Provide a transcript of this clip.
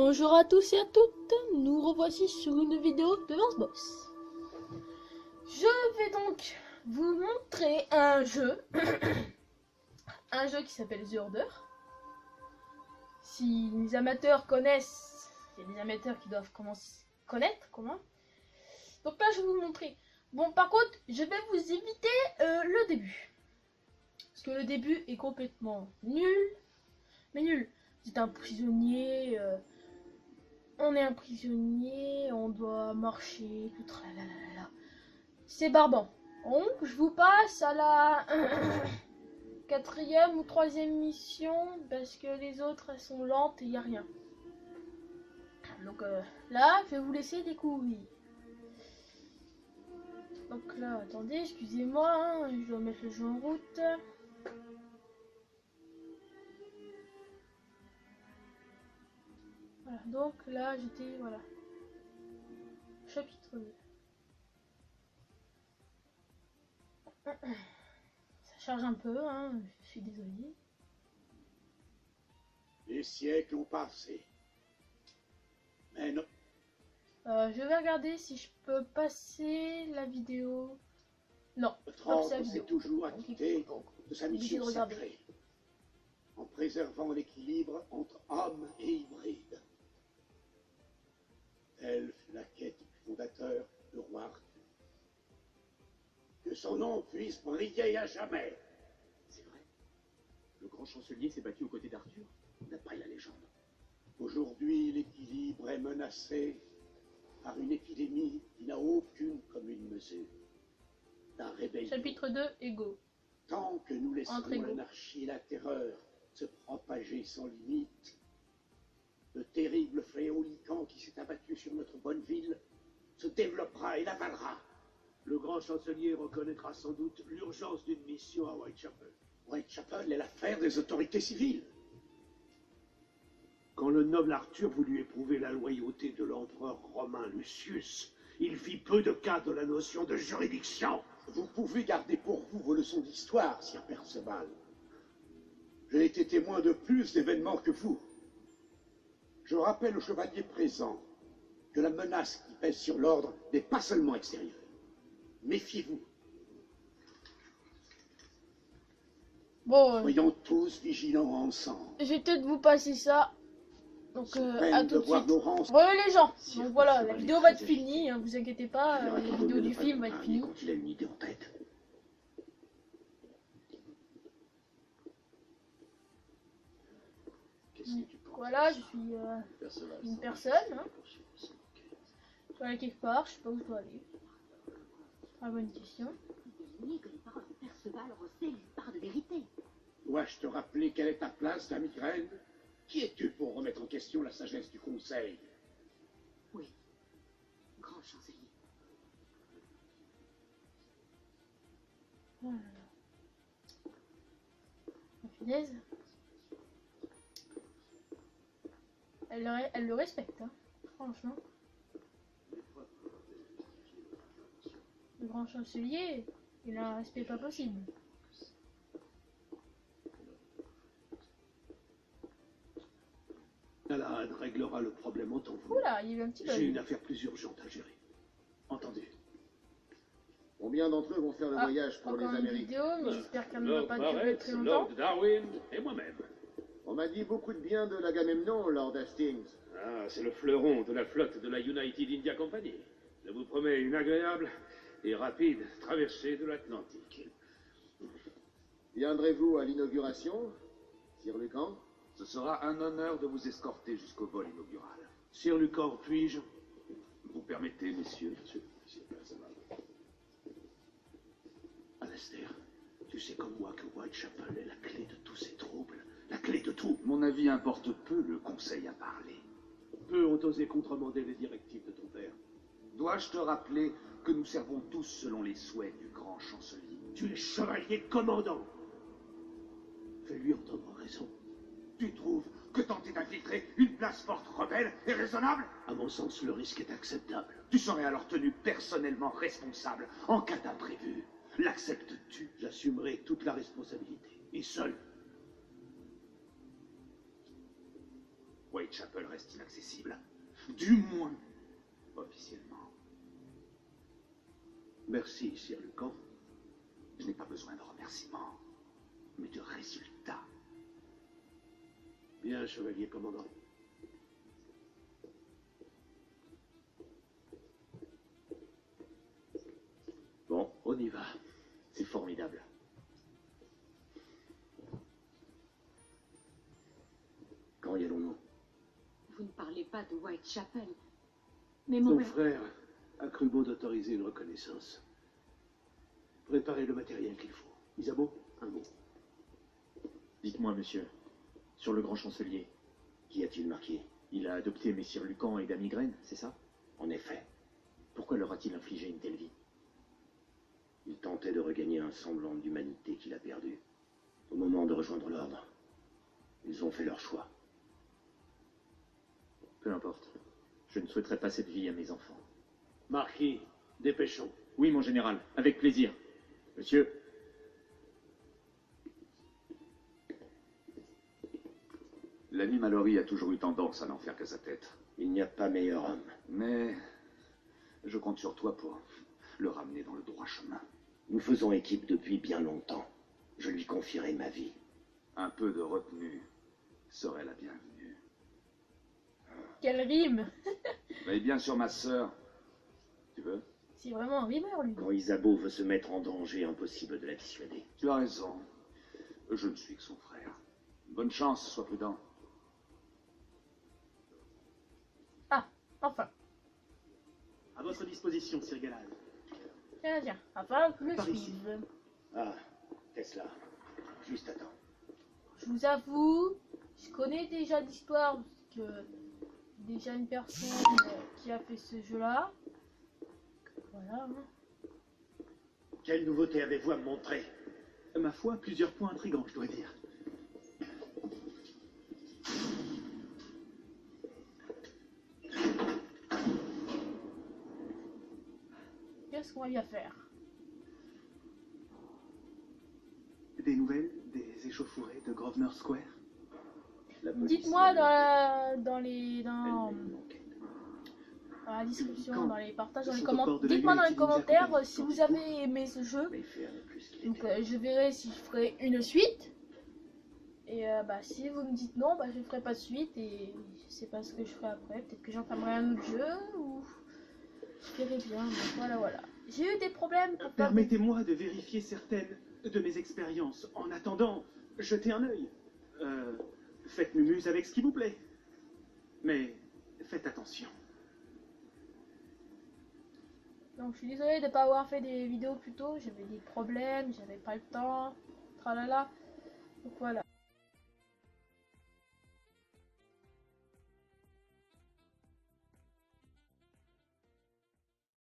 Bonjour à tous et à toutes, nous revoici sur une vidéo de Lance Boss. Je vais donc vous montrer un jeu, un jeu qui s'appelle The Order. Si les amateurs connaissent, il y a des amateurs qui doivent connaître comment. Donc là je vais vous montrer. Bon, par contre, je vais vous éviter le début. Parce que le début est complètement nul. Mais nul. C'est un prisonnier... on est un prisonnier, on doit marcher, tout tralalala. C'est barbant. Donc, je vous passe à la quatrième ou troisième mission, parce que les autres, elles sont lentes et il n'y a rien. Donc là, je vais vous laisser découvrir. Donc là, attendez, excusez-moi, hein, je dois mettre le jeu en route. Voilà, donc là, j'étais, voilà. Chapitre 2. Ça charge un peu, hein, je suis désolée. Les siècles ont passé. Mais non. Je vais regarder si je peux passer la vidéo. Non, Notre ordre s'est toujours acquitté de sa mission de sacrée, en préservant l'équilibre entre homme et hybride. Telle fut la quête du fondateur, le roi Arthur. Que son nom puisse briller à jamais. C'est vrai. Le grand chancelier s'est battu aux côtés d'Arthur, d'après la légende. Aujourd'hui, l'équilibre est menacé par une épidémie qui n'a aucune commune mesure. La rébellion. Chapitre 2, Ego. Tant que nous laisserons l'anarchie et la terreur se propager sans limite, le terrible fléau Lycan qui s'est abattu sur notre bonne ville se développera et l'avalera. Le grand chancelier reconnaîtra sans doute l'urgence d'une mission à Whitechapel. Whitechapel est l'affaire des autorités civiles. Quand le noble Arthur voulut éprouver la loyauté de l'empereur romain Lucius, il fit peu de cas de la notion de juridiction. Vous pouvez garder pour vous vos leçons d'histoire, Sir Perceval. J'ai été témoin de plus d'événements que vous. Je rappelle aux chevaliers présents que la menace qui pèse sur l'ordre n'est pas seulement extérieure. Méfiez-vous. Bon, soyons tous vigilants ensemble. je vais peut-être vous passer ça. Donc à tout de suite. Ouais les gens. Donc voilà, la vidéo va être finie, hein, vous inquiétez pas, la vidéo du film va être finie. Quand il a une idée en tête. Voilà, je suis une personne. Hein. Je dois aller quelque part, je sais pas où je dois aller. Très bonne question. Que les paroles de Perceval recèlent une part de vérité. Dois-je te rappeler quelle est ta place, la migraine? Qui es-tu pour remettre en question la sagesse du Conseil? Oui, grand chancelier. Oh là là. La punaise. Elle le respecte, hein, franchement. Le grand chancelier, il a un respect pas possible. Galahad réglera le problème en temps voulu. Oula, il y a eu un petit bug. J'ai une affaire plus urgente à gérer. Entendu. Combien d'entre eux vont faire le voyage pour les encore une Amériques? vidéo, mais j'espère qu'elle ne va Lord pas durer Barrett, très longtemps. Lord Darwin et moi-même. On m'a dit beaucoup de bien de l'Agamemnon, Lord Hastings. Ah, c'est le fleuron de la flotte de la United India Company. Je vous promets une agréable et rapide traversée de l'Atlantique. Viendrez-vous à l'inauguration, Sir Lucan? Ce sera un honneur de vous escorter jusqu'au vol inaugural. Sir Lucan, puis-je? Vous permettez, messieurs? Alastair, tu sais comme moi que Whitechapel est la clé de tous ces troubles. La clé de tout. Mon avis importe peu, le conseil a parlé. Peu ont osé contremander les directives de ton père. Dois-je te rappeler que nous servons tous selon les souhaits du grand chancelier? Tu es chevalier commandant. Fais-lui entendre raison. Tu trouves que tenter d'infiltrer une place forte rebelle est raisonnable? À mon sens, le risque est acceptable. Tu serais alors tenu personnellement responsable en cas d'imprévu. L'acceptes-tu? J'assumerai toute la responsabilité. Et seul. Oui. Whitechapel reste inaccessible. Du moins, officiellement. Merci, Sir Lucan. Je n'ai pas besoin de remerciements, mais de résultats. Bien, chevalier commandant. Bon, on y va. C'est formidable. Quand y allons-nous? Vous ne parlez pas de Whitechapel. Mais mon Mon père... frère a cru bon d'autoriser une reconnaissance. Préparez le matériel qu'il faut. Isabeau, un mot. Dites-moi, monsieur, sur le grand chancelier, Qu'y a-t-il marqué? il a adopté messire Lucan et Dame Ygraine, c'est ça? En effet, Pourquoi leur a-t-il infligé une telle vie? il tentait de regagner un semblant d'humanité qu'il a perdu. Au moment de rejoindre l'ordre, ils ont fait leur choix. Peu importe. Je ne souhaiterais pas cette vie à mes enfants. Marquis, dépêchons. Oui, mon général, avec plaisir. Monsieur, L'ami Mallory a toujours eu tendance à n'en faire qu'à sa tête. Il n'y a pas meilleur homme. Mais je compte sur toi pour le ramener dans le droit chemin. Nous faisons équipe depuis bien longtemps. Je lui confierai ma vie. Un peu de retenue serait la bienvenue. Quelle rime! Veille bien sur ma sœur. Tu veux? C'est vraiment un rimeur, lui. Quand Isabeau veut se mettre en danger, impossible de la dissuader. Tu as raison. Je ne suis que son frère. Bonne chance, sois prudent. Ah, enfin. À votre disposition, Sir Galahad. Tiens, tiens, enfin, je me Par ici. suive. Ah, Tesla. Juste attends. Je vous avoue, je connais déjà l'histoire, parce que déjà une personne qui a fait ce jeu-là. Voilà. Hein. Quelle nouveauté avez-vous à me montrer? Ma foi, plusieurs points intrigants, je dois dire. Qu'est-ce qu'on va bien faire? Des nouvelles des échauffourées de Grosvenor Square? La police Dites-moi mène dans une enquête. la description, Quand dans les partages, dans Ils les sont au port commentaires. de la Dites-moi dans les Unity Ninja commentaires Company, si quand vous il avez aimé ce jeu. Mais faire le plus qu'il Donc était. je verrai si je ferai une suite. Et bah si vous me dites non, bah je ferai pas de suite et je sais pas ce que je ferai après. Peut-être que j'entamerai un autre jeu ou je verrai bien. Donc voilà. J'ai eu des problèmes pour faire Permettez-moi de vérifier certaines de mes expériences. En attendant, jetez un œil. Faites mumuse avec ce qui vous plaît. Mais faites attention. Donc je suis désolée de ne pas avoir fait des vidéos plus tôt, j'avais des problèmes, j'avais pas le temps, tralala. Donc voilà.